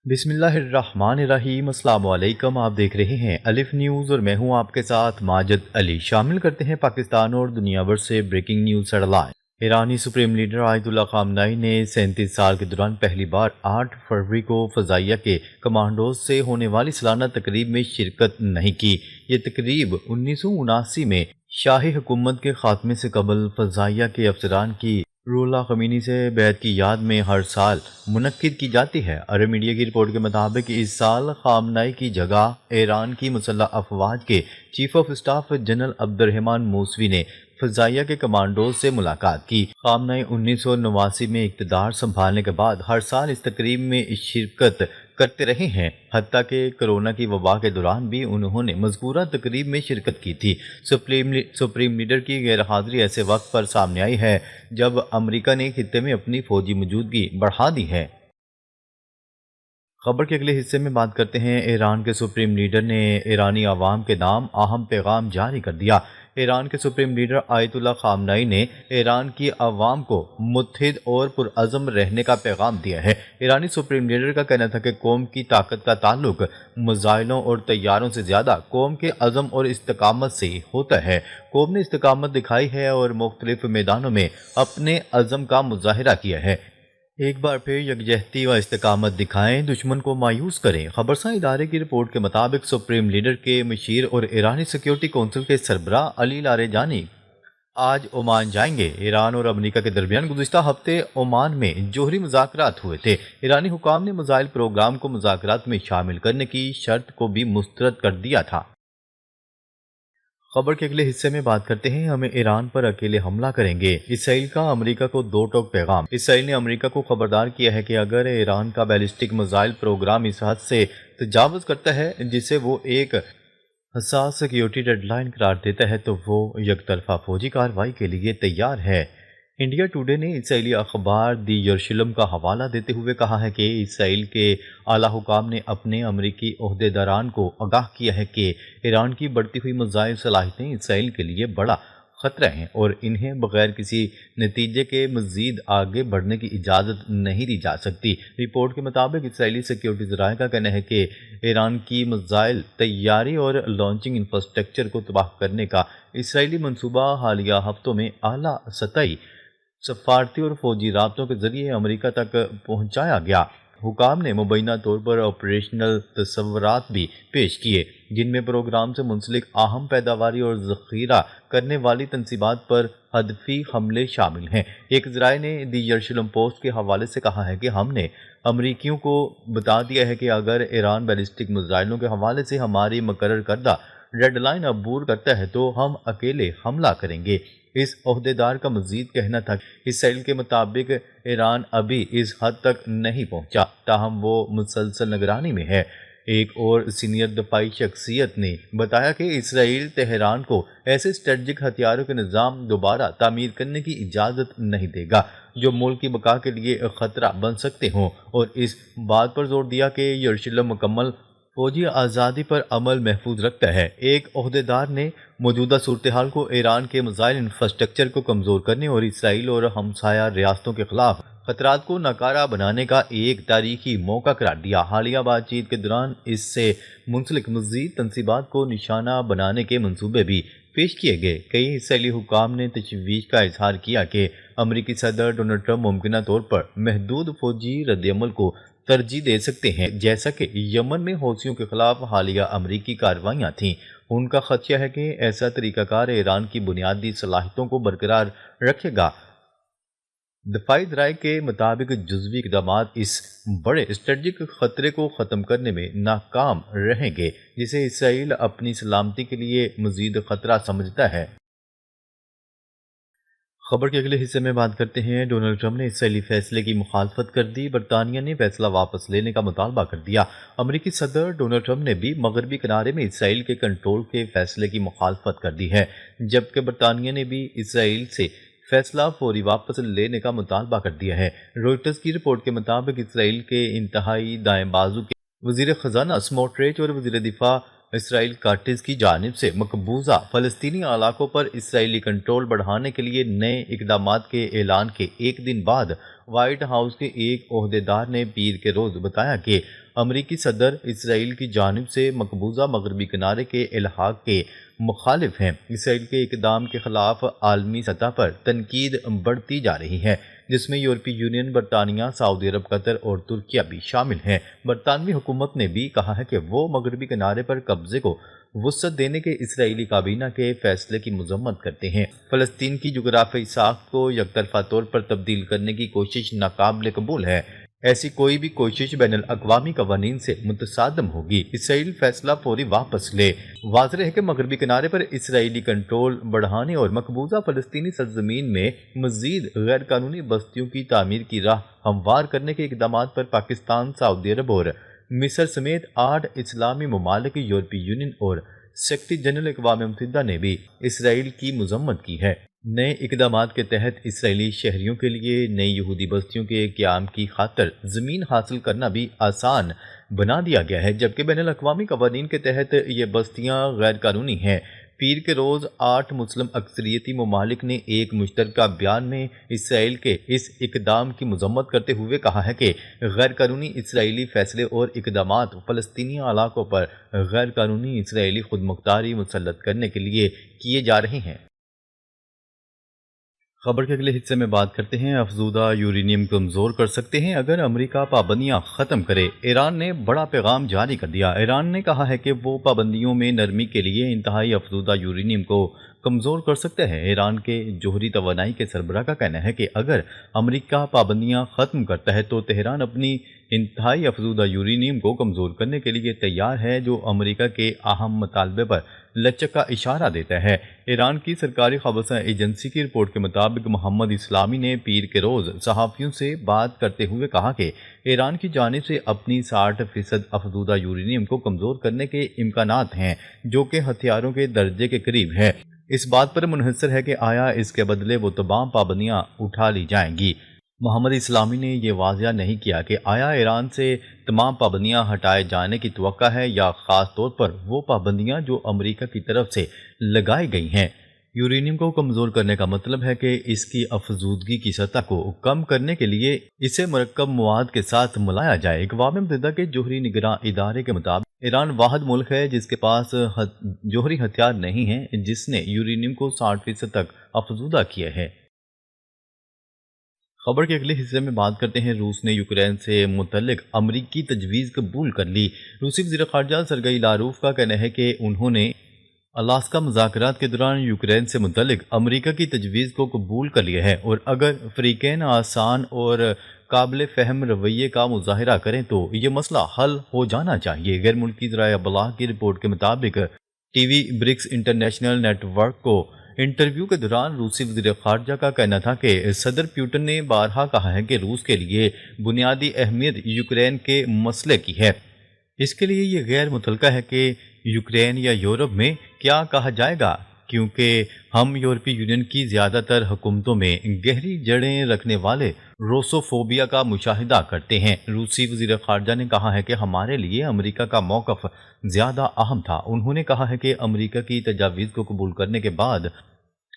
بسم اللہ الرحمن الرحیم۔ السلام علیکم، آپ دیکھ رہے ہیں الف نیوز اور میں ہوں آپ کے ساتھ ماجد علی۔ شامل کرتے ہیں پاکستان اور دنیا بھر سے بریکنگ نیوز ہیڈ لائن۔ ایرانی سپریم لیڈر آیت اللہ خامنہئی نے 37 سال کے دوران پہلی بار 8 فروری کو فضائیہ کے کمانڈوز سے ہونے والی سالانہ تقریب میں شرکت نہیں کی۔ یہ تقریب 1979 میں شاہی حکومت کے خاتمے سے قبل فضائیہ کے افسران کی روح اللہ خمینی سے بیعت کی یاد میں ہر سال منعقد کی جاتی ہے۔ عرب میڈیا کی رپورٹ کے مطابق اس سال خامنہئی کی جگہ ایران کی مسلح افواج کے چیف آف اسٹاف جنرل عبد الرحمن موسوی نے فضائیہ کے کمانڈوز سے ملاقات کی۔ خامنہئی 1989 میں اقتدار سنبھالنے کے بعد ہر سال اس تقریب میں شرکت کرتے رہے ہیں، حتیٰ کہ کرونا کی وبا کے دوران بھی انہوں نے مذکورہ تقریب میں شرکت کی تھی۔ سپریم لیڈر کی غیر حاضری ایسے وقت پر سامنے آئی ہے جب امریکہ نے خطے میں اپنی فوجی موجودگی بڑھا دی ہے۔ خبر کے اگلے حصے میں بات کرتے ہیں۔ ایران کے سپریم لیڈر نے ایرانی عوام کے نام اہم پیغام جاری کر دیا۔ ایران کے سپریم لیڈر آیت اللہ خامنہئی نے ایران کی عوام کو متحد اور پرعزم رہنے کا پیغام دیا ہے۔ ایرانی سپریم لیڈر کا کہنا تھا کہ قوم کی طاقت کا تعلق میزائلوں اور طیاروں سے زیادہ قوم کے عزم اور استقامت سے ہوتا ہے۔ قوم نے استقامت دکھائی ہے اور مختلف میدانوں میں اپنے عزم کا مظاہرہ کیا ہے۔ ایک بار پھر یکجہتی و استقامت دکھائیں، دشمن کو مایوس کریں۔ خبرساں ادارے کی رپورٹ کے مطابق سپریم لیڈر کے مشیر اور ایرانی سیکیورٹی کونسل کے سربراہ علی لاریجانی آج عمان جائیں گے۔ ایران اور امریکہ کے درمیان گزشتہ ہفتے عمان میں جوہری مذاکرات ہوئے تھے۔ ایرانی حکام نے میزائل پروگرام کو مذاکرات میں شامل کرنے کی شرط کو بھی مسترد کر دیا تھا۔ خبر کے اگلے حصے میں بات کرتے ہیں۔ ہمیں ایران پر اکیلے حملہ کریں گے، اسرائیل کا امریکہ کو دو ٹوک پیغام۔ اسرائیل نے امریکہ کو خبردار کیا ہے کہ اگر ایران کا بیلسٹک میزائل پروگرام اس حد سے تجاوز کرتا ہے جسے وہ ایک حساس سیکیورٹی ڈیڈ لائن قرار دیتا ہے تو وہ یک طرفہ فوجی کارروائی کے لیے تیار ہے۔ انڈیا ٹوڈے نے اسرائیلی اخبار دی یروشلم کا حوالہ دیتے ہوئے کہا ہے کہ اسرائیل کے اعلیٰ حکام نے اپنے امریکی عہدیداران کو آگاہ کیا ہے کہ ایران کی بڑھتی ہوئی میزائل صلاحیتیں اسرائیل کے لیے بڑا خطرہ ہیں اور انہیں بغیر کسی نتیجے کے مزید آگے بڑھنے کی اجازت نہیں دی جا سکتی۔ رپورٹ کے مطابق اسرائیلی سیکیورٹی ذرائع کا کہنا ہے کہ ایران کی میزائل تیاری اور لانچنگ انفراسٹرکچر کو تباہ کرنے کا اسرائیلی منصوبہ حالیہ ہفتوں میں اعلیٰ سطحی سفارتی اور فوجی رابطوں کے ذریعے امریکہ تک پہنچایا گیا۔ حکام نے مبینہ طور پر آپریشنل تصورات بھی پیش کیے جن میں پروگرام سے منسلک اہم پیداواری اور ذخیرہ کرنے والی تنصیبات پر ہدفی حملے شامل ہیں۔ ایک ذرائع نے دی یروشلم پوسٹ کے حوالے سے کہا ہے کہ ہم نے امریکیوں کو بتا دیا ہے کہ اگر ایران بیلسٹک میزائلوں کے حوالے سے ہماری مقرر کردہ ریڈ لائن عبور کرتا ہے تو ہم اکیلے حملہ کریں گے۔ اس عہدیدار کا مزید کہنا تھا کہ اسرائیل کے مطابق ایران ابھی اس حد تک نہیں پہنچا، تاہم وہ مسلسل نگرانی میں ہے۔ ایک اور سینئر دفاعی شخصیت نے بتایا کہ اسرائیل تہران کو ایسے اسٹریٹجک ہتھیاروں کے نظام دوبارہ تعمیر کرنے کی اجازت نہیں دے گا جو ملک کی بقا کے لیے خطرہ بن سکتے ہوں، اور اس بات پر زور دیا کہ یروشلم مکمل فوجی آزادی پر عمل محفوظ رکھتا ہے۔ ایک عہدیدار نے موجودہ صورتحال کو ایران کے میزائل انفراسٹرکچر کو کمزور کرنے اور اسرائیل اور ہمسایہ ریاستوں کے خلاف خطرات کو ناکارہ بنانے کا ایک تاریخی موقع قرار دیا۔ حالیہ بات چیت کے دوران اس سے منسلک مزید تنصیبات کو نشانہ بنانے کے منصوبے بھی پیش کیے گئے۔ کئی اسرائیلی حکام نے تشویش کا اظہار کیا کہ امریکی صدر ڈونلڈ ٹرمپ ممکنہ طور پر محدود فوجی ردعمل کو ترجیح دے سکتے ہیں، جیسا کہ یمن میں حوثیوں کے خلاف حالیہ امریکی کارروائیاں تھیں۔ ان کا خدشہ ہے کہ ایسا طریقہ کار ایران کی بنیادی صلاحیتوں کو برقرار رکھے گا۔ دفاعی ذرائع کے مطابق جزوی اقدامات اس بڑے اسٹریٹجک خطرے کو ختم کرنے میں ناکام رہیں گے جسے اسرائیل اپنی سلامتی کے لیے مزید خطرہ سمجھتا ہے۔ خبر کے اگلے حصے میں بات کرتے ہیں۔ ڈونلڈ ٹرمپ نے اسرائیلی فیصلے کی مخالفت کر دی، برطانیہ نے فیصلہ واپس لینے کا مطالبہ کر دیا۔ امریکی صدر ڈونلڈ ٹرمپ نے بھی مغربی کنارے میں اسرائیل کے کنٹرول کے فیصلے کی مخالفت کر دی ہے، جبکہ برطانیہ نے بھی اسرائیل سے فیصلہ فوری واپس لینے کا مطالبہ کر دیا ہے۔ روئٹرز کی رپورٹ کے مطابق اسرائیل کے انتہائی دائیں بازو کے وزیر خزانہ سموٹریچ اور وزیر دفاع اسرائیل کاٹز کی جانب سے مقبوضہ فلسطینی علاقوں پر اسرائیلی کنٹرول بڑھانے کے لیے نئے اقدامات کے اعلان کے ایک دن بعد وائٹ ہاؤس کے ایک عہدیدار نے پیر کے روز بتایا کہ امریکی صدر اسرائیل کی جانب سے مقبوضہ مغربی کنارے کے الحاق کے مخالف ہیں۔ اسرائیل کے اقدام کے خلاف عالمی سطح پر تنقید بڑھتی جا رہی ہے، جس میں یورپی یونین، برطانیہ، سعودی عرب، قطر اور ترکیہ بھی شامل ہیں۔ برطانوی حکومت نے بھی کہا ہے کہ وہ مغربی کنارے پر قبضے کو وسعت دینے کے اسرائیلی کابینہ کے فیصلے کی مذمت کرتے ہیں۔ فلسطین کی جغرافیائی ساخت کو یک طرفہ طور پر تبدیل کرنے کی کوشش ناقابل قبول ہے۔ ایسی کوئی بھی کوشش بین الاقوامی قوانین سے متصادم ہوگی۔ اسرائیل فیصلہ فوری واپس لے۔ واضح ہے کہ مغربی کنارے پر اسرائیلی کنٹرول بڑھانے اور مقبوضہ فلسطینی سرزمین میں مزید غیر قانونی بستیوں کی تعمیر کی راہ ہموار کرنے کے اقدامات پر پاکستان، سعودی عرب اور مصر سمیت 8 اسلامی ممالک، یورپی یونین اور سیکریٹری جنرل اقوام متحدہ نے بھی اسرائیل کی مذمت کی ہے۔ نئے اقدامات کے تحت اسرائیلی شہریوں کے لیے نئی یہودی بستیوں کے قیام کی خاطر زمین حاصل کرنا بھی آسان بنا دیا گیا ہے، جبکہ بین الاقوامی قوانین کے تحت یہ بستیاں غیر قانونی ہیں۔ پیر کے روز 8 مسلم اکثریتی ممالک نے ایک مشترکہ بیان میں اسرائیل کے اس اقدام کی مذمت کرتے ہوئے کہا ہے کہ غیر قانونی اسرائیلی فیصلے اور اقدامات فلسطینی علاقوں پر غیر قانونی اسرائیلی خود مختاری مسلط کرنے کے لیے کیے جا رہے ہیں۔ خبر کے اگلے حصے میں بات کرتے ہیں، افزودہ یورینیم کمزور کر سکتے ہیں اگر امریکہ پابندیاں ختم کرے۔ ایران نے بڑا پیغام جاری کر دیا۔ ایران نے کہا ہے کہ وہ پابندیوں میں نرمی کے لیے انتہائی افزودہ یورینیم کو کمزور کر سکتے ہیں۔ ایران کے جوہری توانائی کے سربراہ کا کہنا ہے کہ اگر امریکہ پابندیاں ختم کرتا ہے تو تہران اپنی انتہائی افزودہ یورینیم کو کمزور کرنے کے لیے تیار ہے، جو امریکہ کے اہم مطالبے پر لچک کا اشارہ دیتا ہے۔ ایران کی سرکاری خبرساں ایجنسی کی رپورٹ کے مطابق محمد اسلامی نے پیر کے روز صحافیوں سے بات کرتے ہوئے کہا کہ ایران کی جانب سے اپنی 60% افزودہ یورینیم کو کمزور کرنے کے امکانات ہیں، جو کہ ہتھیاروں کے درجے کے قریب ہے۔ اس بات پر منحصر ہے کہ آیا اس کے بدلے وہ تمام پابندیاں اٹھا لی جائیں گی۔ محمد اسلامی نے یہ واضح نہیں کیا کہ آیا ایران سے تمام پابندیاں ہٹائے جانے کی توقع ہے یا خاص طور پر وہ پابندیاں جو امریکہ کی طرف سے لگائی گئی ہیں۔ یورینیم کو کمزور کرنے کا مطلب ہے کہ اس کی افزودگی کی سطح کو کم کرنے کے لیے اسے مرکب مواد کے ساتھ ملایا جائے۔ اقوام متحدہ کے جوہری نگراں ادارے کے مطابق ایران واحد ملک ہے جس کے پاس جوہری ہتھیار نہیں ہے جس نے یورینیم کو 60% تک افزودہ کیا ہے۔ خبر کے اگلے حصے میں بات کرتے ہیں، روس نے یوکرین سے متعلق امریکی تجویز قبول کر لی۔ روسی وزیر خارجہ سرگئی لاروف کا کہنا ہے کہ انہوں نے الاسکا مذاکرات کے دوران یوکرین سے متعلق امریکہ کی تجویز کو قبول کر لیا ہے، اور اگر فریقین آسان اور قابل فہم رویے کا مظاہرہ کریں تو یہ مسئلہ حل ہو جانا چاہیے۔ غیر ملکی ذرائع ابلاغ کی رپورٹ کے مطابق TV BRICS International network کو انٹرویو کے دوران روسی وزیر خارجہ کا کہنا تھا کہ صدر پیوٹن نے بارہا کہا ہے کہ روس کے لیے بنیادی اہمیت یوکرین کے مسئلے کی ہے۔ اس کے لیے یہ غیر متعلقہ ہے کہ یوکرین یا یورپ میں کیا کہا جائے گا، کیونکہ ہم یورپی یونین کی زیادہ تر حکومتوں میں گہری جڑیں رکھنے والے روسوفوبیا کا مشاہدہ کرتے ہیں۔ روسی وزیر خارجہ نے کہا ہے کہ ہمارے لیے امریکہ کا موقف زیادہ اہم تھا۔ انہوں نے کہا ہے کہ امریکہ کی تجاویز کو قبول کرنے کے بعد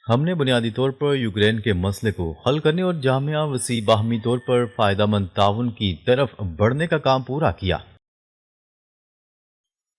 ہم نے بنیادی طور پر یوکرین کے مسئلے کو حل کرنے اور جامع وسیع باہمی طور پر فائدہ مند تعاون کی طرف بڑھنے کا کام پورا کیا۔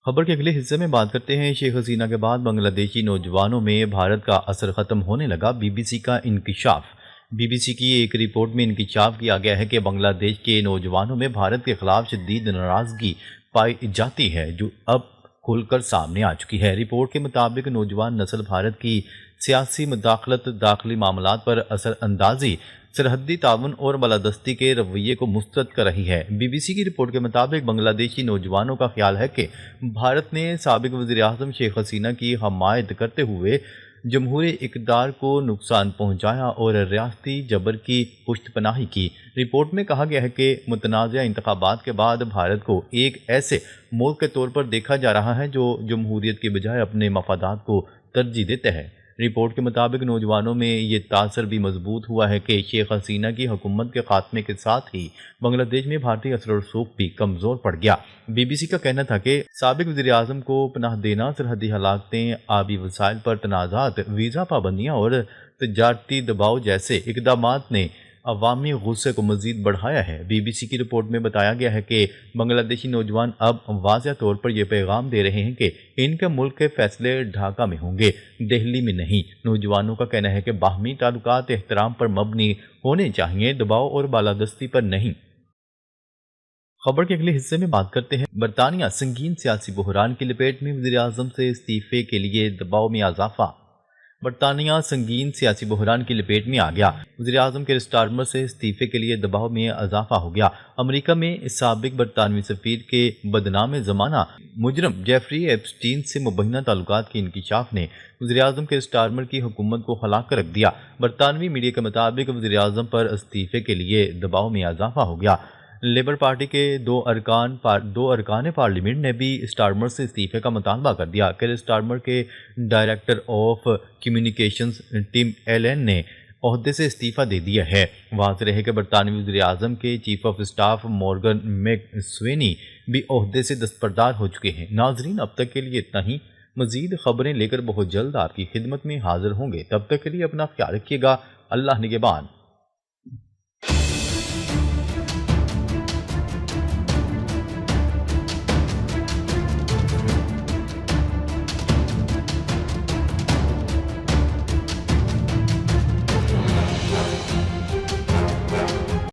خبر کے اگلے حصے میں بات کرتے ہیں، شیخ حسینہ کے بعد بنگلہ دیشی نوجوانوں میں بھارت کا اثر ختم ہونے لگا، بی بی سی کا انکشاف۔ بی بی سی کی ایک رپورٹ میں انکشاف کیا گیا ہے کہ بنگلہ دیش کے نوجوانوں میں بھارت کے خلاف شدید ناراضگی پائی جاتی ہے، جو اب کھل کر سامنے آ چکی ہے۔ رپورٹ کے مطابق نوجوان نسل بھارت کی سیاسی مداخلت، داخلی معاملات پر اثر اندازی، سرحدی تعاون اور بالادستی کے رویے کو مسترد کر رہی ہے۔ بی بی سی کی رپورٹ کے مطابق بنگلہ دیشی نوجوانوں کا خیال ہے کہ بھارت نے سابق وزیر اعظم شیخ حسینہ کی حمایت کرتے ہوئے جمہوری اقتدار کو نقصان پہنچایا اور ریاستی جبر کی پشت پناہی کی۔ رپورٹ میں کہا گیا ہے کہ متنازع انتخابات کے بعد بھارت کو ایک ایسے ملک کے طور پر دیکھا جا رہا ہے جو جمہوریت کے بجائے اپنے مفادات کو ترجیح دیتا ہے۔ رپورٹ کے مطابق نوجوانوں میں یہ تاثر بھی مضبوط ہوا ہے کہ شیخ حسینہ کی حکومت کے خاتمے کے ساتھ ہی بنگلہ دیش میں بھارتی اثر و رسوخ بھی کمزور پڑ گیا۔ بی بی سی کا کہنا تھا کہ سابق وزیر اعظم کو پناہ دینا، سرحدی ہلاکتیں، آبی وسائل پر تنازعات، ویزا پابندیاں اور تجارتی دباؤ جیسے اقدامات نے عوامی غصے کو مزید بڑھایا ہے۔ بی بی سی کی رپورٹ میں بتایا گیا ہے کہ بنگلہ دیشی نوجوان اب واضح طور پر یہ پیغام دے رہے ہیں کہ ان کے ملک کے فیصلے ڈھاکہ میں ہوں گے، دہلی میں نہیں۔ نوجوانوں کا کہنا ہے کہ باہمی تعلقات احترام پر مبنی ہونے چاہیے، دباؤ اور بالادستی پر نہیں۔ خبر کے اگلے حصے میں بات کرتے ہیں برطانیہ سنگین سیاسی بحران کی لپیٹ میں، وزیر اعظم سے استعفے کے لیے دباؤ میں اضافہ۔ برطانیہ سنگین سیاسی بحران کی لپیٹ میں آ گیا، وزیر اعظم کیر سٹارمر سے استعفے کے لیے دباؤ میں اضافہ ہو گیا۔ امریکہ میں سابق برطانوی سفیر کے بدنام زمانہ مجرم جیفری ایپسٹین سے مبینہ تعلقات کے انکشاف نے وزیر اعظم کیر سٹارمر کی حکومت کو ہلا کر رکھ دیا۔ برطانوی میڈیا کے مطابق وزیر اعظم پر استعفے کے لیے دباؤ میں اضافہ ہو گیا۔ لیبر پارٹی کے دو ارکان پارلیمنٹ نے بھی سٹارمر سے استعفے کا مطالبہ کر دیا۔ کیر سٹارمر کے director of communications Tim Allen نے عہدے سے استعفیٰ دے دیا ہے۔ واضح ہے کہ برطانوی وزیر اعظم کے chief of staff Morgan make Sweeney بھی عہدے سے دستبردار ہو چکے ہیں۔ ناظرین، اب تک کے لیے اتنا ہی۔ مزید خبریں لے کر بہت جلد آپ کی خدمت میں حاضر ہوں گے۔ تب تک کے لیے اپنا خیال رکھیے گا۔ اللہ نگہبان۔